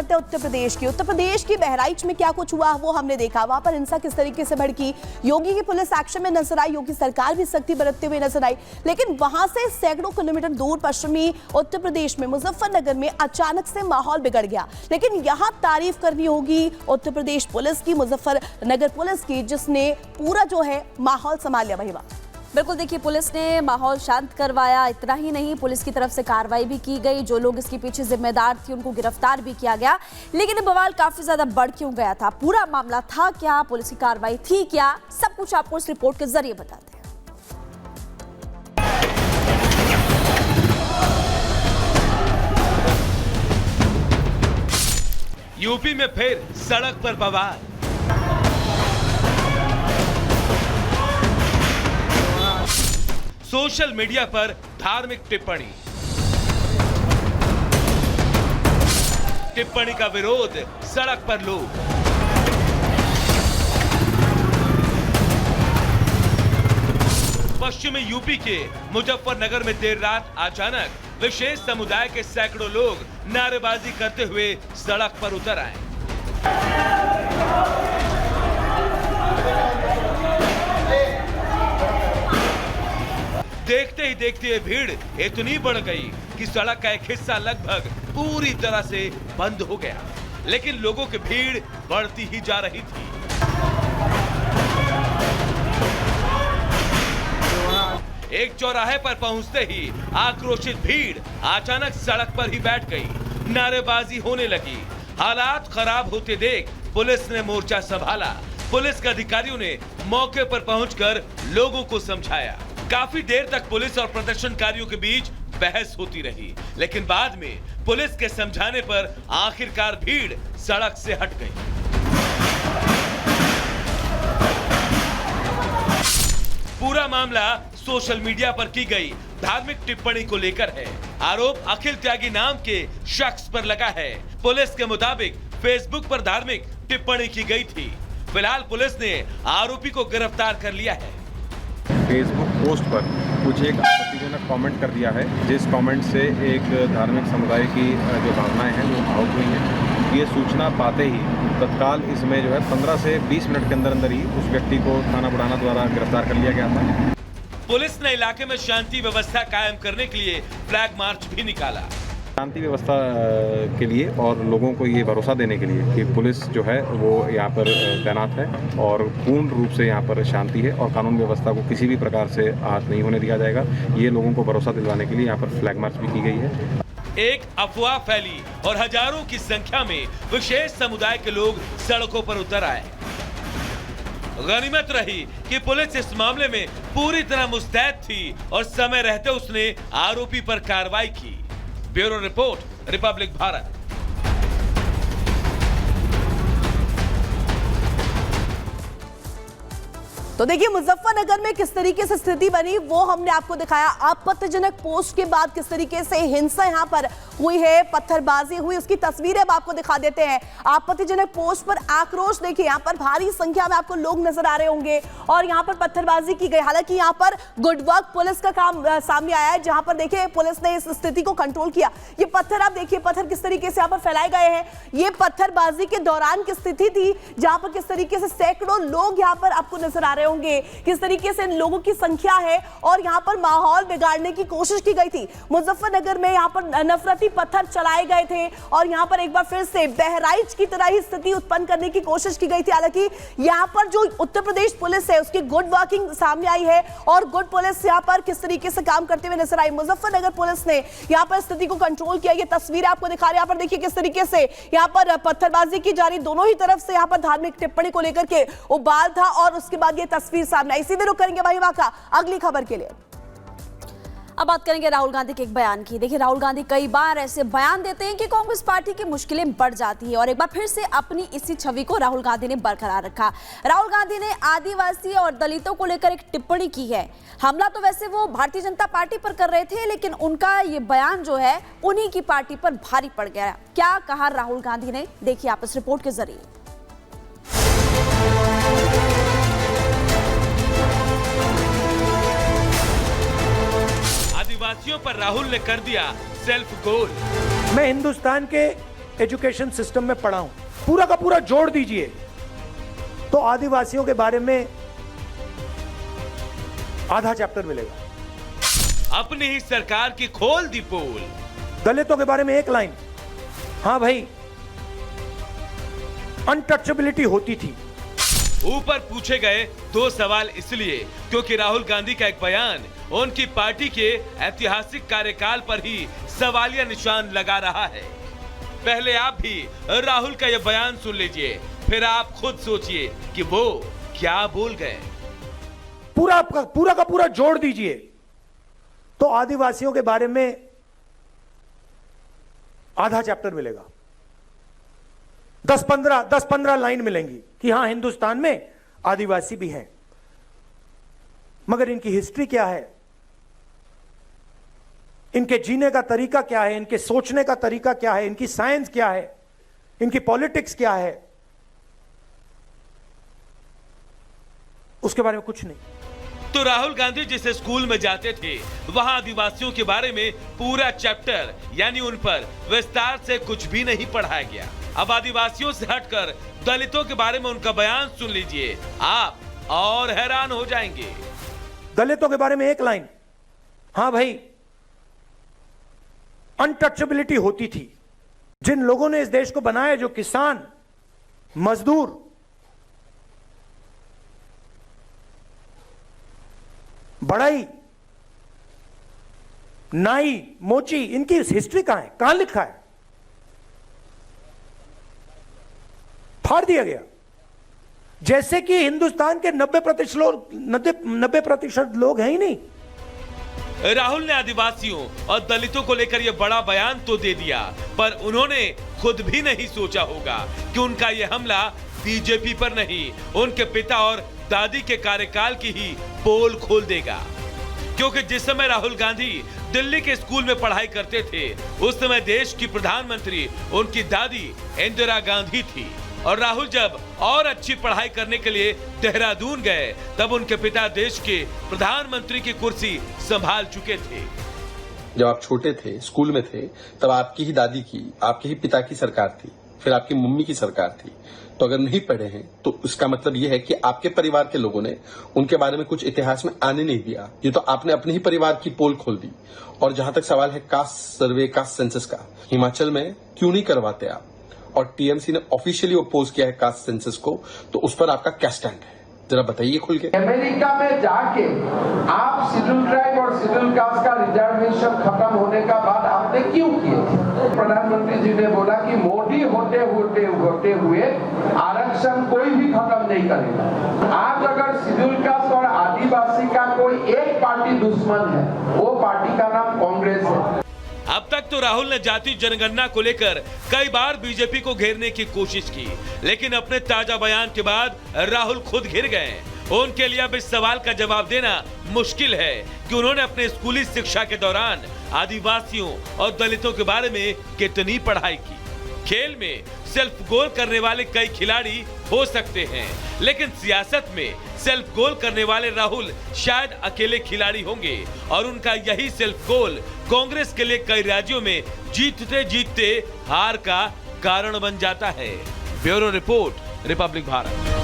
लेते हैं उत्तर प्रदेश की बहराइच में क्या कुछ हुआ वो हमने देखा। वहां पर हिंसा किस तरीके से भड़की, योगी की पुलिस एक्शन में नजर आई, योगी सरकार भी सख्ती बरतते हुए नजर आई। लेकिन वहां से सैकड़ों किलोमीटर दूर पश्चिमी उत्तर प्रदेश में मुजफ्फरनगर में अचानक से माहौल बिगड़ गया। लेकिन यहां तारीफ करनी होगी उत्तर प्रदेश पुलिस की, मुजफ्फरनगर पुलिस की, जिसने पूरा जो है माहौल संभाल लिया। वही बात बिल्कुल, देखिए पुलिस ने माहौल शांत करवाया। इतना ही नहीं, पुलिस की तरफ से कार्रवाई भी की गई, जो लोग इसके पीछे जिम्मेदार थे उनको गिरफ्तार भी किया गया। लेकिन बवाल काफी ज्यादा बढ़ क्यों गया था, पूरा मामला था क्या, पुलिस की कार्रवाई थी क्या, सब कुछ आपको इस रिपोर्ट के जरिए बताते हैं। यूपी में फिर सड़क पर बवाल। सोशल मीडिया पर धार्मिक टिप्पणी का विरोध, सड़क पर लोग। पश्चिमी यूपी के मुजफ्फरनगर में देर रात अचानक विशेष समुदाय के सैकड़ों लोग नारेबाजी करते हुए सड़क पर उतर आए। देखते ही देखते भीड़ इतनी बढ़ गई कि सड़क का एक हिस्सा लगभग पूरी तरह से बंद हो गया। लेकिन लोगों की भीड़ बढ़ती ही जा रही थी। एक चौराहे पर पहुंचते ही आक्रोशित भीड़ अचानक सड़क पर ही बैठ गई, नारेबाजी होने लगी। हालात खराब होते देख पुलिस ने मोर्चा संभाला। पुलिस के अधिकारियों ने मौके पर पहुंचकर लोगों को समझाया। काफी देर तक पुलिस और प्रदर्शनकारियों के बीच बहस होती रही, लेकिन बाद में पुलिस के समझाने पर आखिरकार भीड़ सड़क से हट गई। पूरा मामला सोशल मीडिया पर की गई धार्मिक टिप्पणी को लेकर है। आरोप अखिल त्यागी नाम के शख्स पर लगा है। पुलिस के मुताबिक फेसबुक पर धार्मिक टिप्पणी की गई थी। फिलहाल पुलिस ने आरोपी को गिरफ्तार कर लिया है। फेसबुक पोस्ट पर कुछ एक आपत्तिजनक कमेंट कर दिया है, जिस कमेंट से एक धार्मिक समुदाय की जो भावनाएं हैं वो भावुक हुई हैं। ये सूचना पाते ही तत्काल इसमें जो है 15 से 20 मिनट के अंदर अंदर ही उस व्यक्ति को थाना बुढ़ाना द्वारा गिरफ्तार कर लिया गया था। पुलिस ने इलाके में शांति व्यवस्था कायम करने के लिए फ्लैग मार्च भी निकाला। शांति व्यवस्था के लिए और लोगों को ये भरोसा देने के लिए कि पुलिस जो है वो यहाँ पर तैनात है और पूर्ण रूप से यहाँ पर शांति है और कानून व्यवस्था को किसी भी प्रकार से आहत नहीं होने दिया जाएगा, ये लोगों को भरोसा दिलवाने के लिए यहाँ पर फ्लैग मार्च भी की गई है। एक अफवाह फैली और हजारों की संख्या में विशेष समुदाय के लोग सड़कों पर उतर आए। गनीमत रही कि पुलिस इस मामले में पूरी तरह मुस्तैद थी और समय रहते उसने आरोपी पर कार्रवाई की। Bureau report, Republic Bharat. तो देखिए मुजफ्फरनगर में किस तरीके से स्थिति बनी वो हमने आपको दिखाया। आपत्तिजनक पोस्ट के बाद किस तरीके से हिंसा यहां पर हुई है, पत्थरबाजी हुई, उसकी तस्वीरें अब आपको दिखा देते हैं। आपत्तिजनक पोस्ट पर आक्रोश देखिए, यहां पर भारी संख्या में आपको लोग नजर आ रहे होंगे और यहां पर पत्थरबाजी की गई। हालांकि यहां पर गुड वर्क पुलिस का काम सामने आया है, जहां पर देखिए पुलिस ने इस स्थिति को कंट्रोल किया। ये पत्थर आप देखिए, पत्थर किस तरीके से यहां पर फैलाए गए हैं। ये पत्थरबाजी के दौरान की स्थिति थी, जहां पर किस तरीके से सैकड़ों लोग यहां पर आपको नजर आ रहे होंगे, किस तरीके से लोगों की संख्या है और यहां पर माहौल बिगाड़ने की कोशिश की गई थी। मुजफ्फरनगर में यहां पर नफरती पत्थर चलाए गए थे और यहां पर एक बार फिर से बहराइच की तरह ही स्थिति उत्पन्न करने की कोशिश की गई थी। हालांकि यहां पर जो उत्तर प्रदेश पुलिस है उसकी गुड वर्किंग सामने आई है और गुड पुलिस यहां पर किस तरीके से काम करते हुए नजर आई। मुजफ्फरनगर पुलिस ने यहां पर स्थिति को कंट्रोल किया। ये तस्वीर आपको दिखा रहे हैं, यहां पर देखिए किस तरीके से यहां पर पत्थरबाजी की जा रही, दोनों ही तरफ से यहां पर धार्मिक टिप्पणी को लेकर के उबाल था और उसके बाद ये तस्वीर सामने आई। सीधे रुक करेंगे भाई वाका अगली खबर के लिए। अब बात करेंगे राहुल गांधी के एक बयान की। देखिए राहुल गांधी कई बार ऐसे बयान देते हैं कि कांग्रेस पार्टी की मुश्किलें बढ़ जाती है और एक बार फिर से अपनी इसी छवि को राहुल गांधी ने बरकरार रखा। राहुल गांधी ने आदिवासी और दलितों को लेकर एक टिप्पणी की है। हमला तो वैसे वो भारतीय जनता पार्टी पर कर रहे थे, लेकिन उनका ये बयान जो है उन्हीं की पार्टी पर भारी पड़ गया। क्या कहा राहुल गांधी ने, देखिए आप इस रिपोर्ट के जरिए। आदिवासियों पर राहुल ने कर दिया सेल्फ गोल। मैं हिंदुस्तान के एजुकेशन सिस्टम में पढ़ा हूं, पूरा का पूरा जोड़ दीजिए तो आदिवासियों के बारे में आधा चैप्टर मिलेगा। अपनी ही सरकार की खोल दी पोल। दलितों के बारे में एक लाइन, हां भाई अनटचेबिलिटी होती थी। ऊपर पूछे गए 2 सवाल इसलिए क्योंकि राहुल गांधी का एक बयान उनकी पार्टी के ऐतिहासिक कार्यकाल पर ही सवालिया निशान लगा रहा है। पहले आप भी राहुल का यह बयान सुन लीजिए, फिर आप खुद सोचिए कि वो क्या बोल गए। पूरा का पूरा जोड़ दीजिए तो आदिवासियों के बारे में आधा चैप्टर मिलेगा। 10-15 लाइन मिलेंगी कि हां हिंदुस्तान में आदिवासी भी हैं, मगर इनकी हिस्ट्री क्या है, इनके जीने का तरीका क्या है, इनके सोचने का तरीका क्या है, इनकी साइंस क्या है, इनकी पॉलिटिक्स क्या है, उसके बारे में कुछ नहीं। तो राहुल गांधी जिस स्कूल में जाते थे वहां आदिवासियों के बारे में पूरा चैप्टर यानी उन पर विस्तार से कुछ भी नहीं पढ़ाया गया। अब आदिवासियों से हटकर दलितों के बारे में उनका बयान सुन लीजिए, आप और हैरान हो जाएंगे। दलितों के बारे में एक लाइन, हां भाई अनटचेबिलिटी होती थी। जिन लोगों ने इस देश को बनाया, जो किसान, मजदूर, बढ़ई, नाई, मोची, इनकी हिस्ट्री कहां है, कहां लिखा है? फाड़ दिया गया। जैसे कि हिंदुस्तान के 90% लोग हैं ही नहीं। राहुल ने आदिवासियों और दलितों को लेकर यह बड़ा बयान तो दे दिया, पर उन्होंने खुद भी नहीं सोचा होगा कि उनका यह हमला बीजेपी पर नहीं, उनके पिता और दादी के कार्यकाल की ही पोल खोल देगा। क्योंकि जिस समय राहुल गांधी दिल्ली के स्कूल में पढ़ाई करते थे, उस समय देश की प्रधानमंत्री उनकी दादी इंदिरा गांधी थी, और राहुल जब और अच्छी पढ़ाई करने के लिए देहरादून गए, तब उनके पिता देश के प्रधानमंत्री की कुर्सी संभाल चुके थे। जब आप छोटे थे, स्कूल में थे, तब आपकी ही दादी की, आपके ही पिता की सरकार थी, फिर आपकी मम्मी की सरकार थी। तो अगर नहीं पढ़े हैं तो इसका मतलब यह है कि आपके परिवार के लोगों ने उनके बारे में कुछ इतिहास में आने नहीं दिया। ये तो आपने अपने ही परिवार की पोल खोल दी। और जहां तक सवाल है कास्ट सर्वे, कास्ट सेंसस का, हिमाचल में क्यों नहीं करवाते आप? और टीएमसी ने ऑफिशियली अपोज किया है कास्ट सेंसस को, तो उस पर आपका क्या स्टैंड है, जरा बताइए खुल के। अमेरिका में जाके आप शेड्यूल ट्राइब और शेड्यूल कास्ट का रिजर्वेशन खत्म होने का बाद आपने क्यों किए? प्रधानमंत्री जी ने बोला कि मोदी होते हुए आरक्षण कोई भी खत्म नहीं करेगा। आज अगर शेड्यूल कास्ट और आदिवासी का कोई एक पार्टी दुश्मन है, वो पार्टी का नाम कांग्रेस है। अब तक तो राहुल ने जाति जनगणना को लेकर कई बार बीजेपी को घेरने की कोशिश की, लेकिन अपने ताजा बयान के बाद राहुल खुद घिर गए। उनके लिए अब इस सवाल का जवाब देना मुश्किल है कि उन्होंने अपने स्कूली शिक्षा के दौरान आदिवासियों और दलितों के बारे में कितनी पढ़ाई की। खेल में सेल्फ गोल करने वाले कई खिलाड़ी हो सकते हैं, लेकिन सियासत में सेल्फ गोल करने वाले राहुल शायद अकेले खिलाड़ी होंगे, और उनका यही सेल्फ गोल कांग्रेस के लिए कई राज्यों में जीतते जीतते हार का कारण बन जाता है। Bureau report, Republic Bharat.